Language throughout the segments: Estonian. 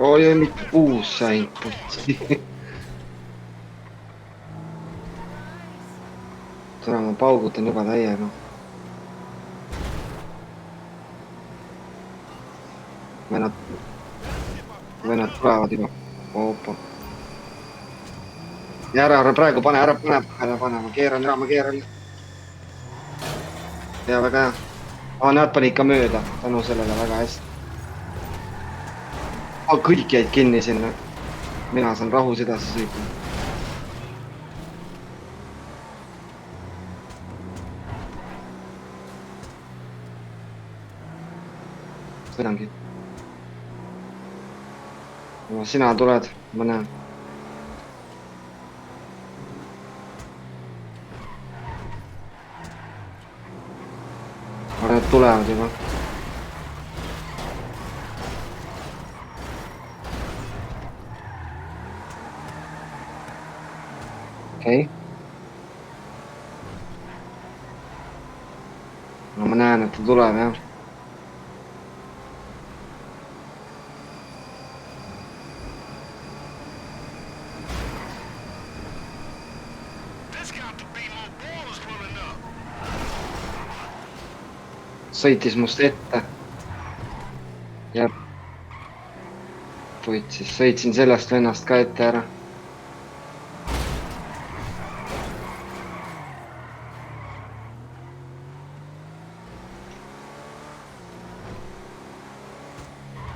oi, mitte puus sain putsi. täna ma paugutan juba täiega. Vennad tulevad juba. Opa. ja ära praegu pane, ära pane, ma keeran. ja väga hea. Nad panid ka mööda tänu sellele väga hästi. kõik jäid kinni sinna. mina saan rahus edasi sõita. sõidangi. sina tuled, ma näen. Nad tulevad juba. okei. no ma näen, et ta tuleb jah. sõitis must ette. ja võtsis, sõitsin sellest vennast ka ette ära.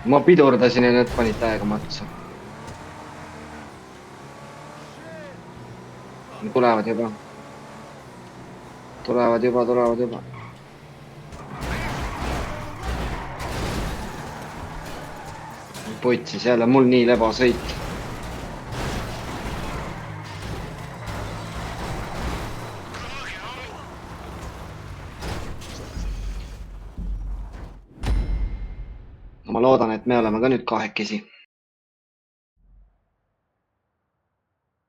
ma pidurdasin ja need panid täiega matsa. tulevad juba. tulevad juba. putsis jälle mul nii lebasõit. no ma loodan, et me oleme ka nüüd kahekesi.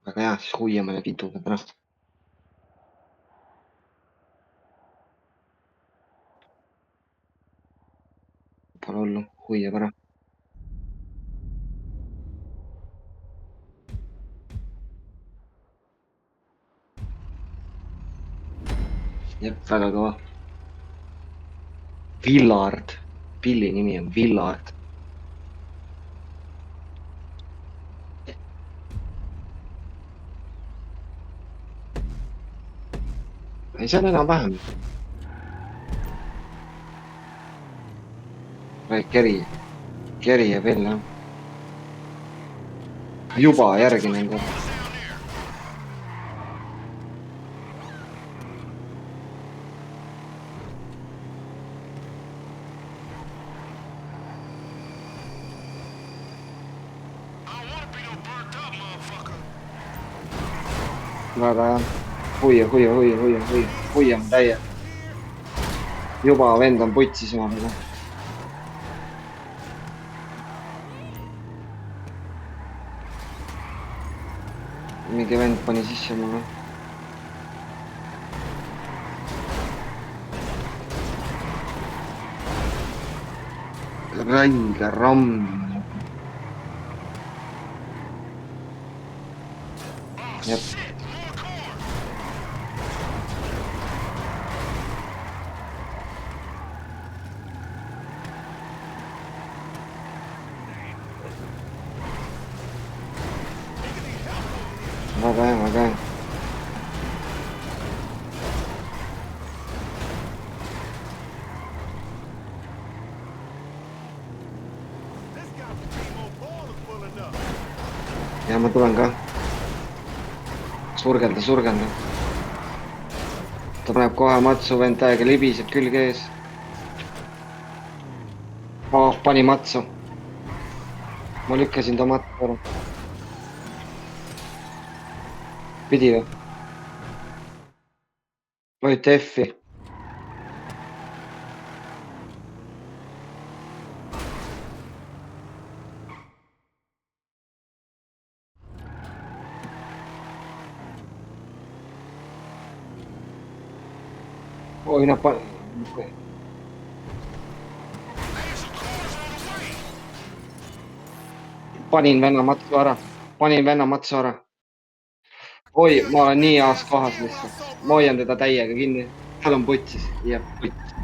väga hea, siis hoiame need vitud pärast. pole hullu, hoiab ära. jep, väga kõva. Villard, pilli nimi on Villard. ei, see on enam-vähem. keri jääb veel jah. juba järgi nende. väga hea. hoiame täie. juba vend on putsis omadega. mingi vend pani sisse mulle. räige ramm. jep. väga hea. ja ma tulen ka. surgelda. ta paneb kohe matsu, vend täiega libiseb külge ees. pani matsu. ma lükkasin ta matsu ära. pidi või? vajute F-i. oi, nad panin venna matsu ära. Panin venna matsu ära. Oi, ma olen nii heas kohas lihtsalt. Ma hoian teda täiega kinni. Tal on putsis. Jah, putt.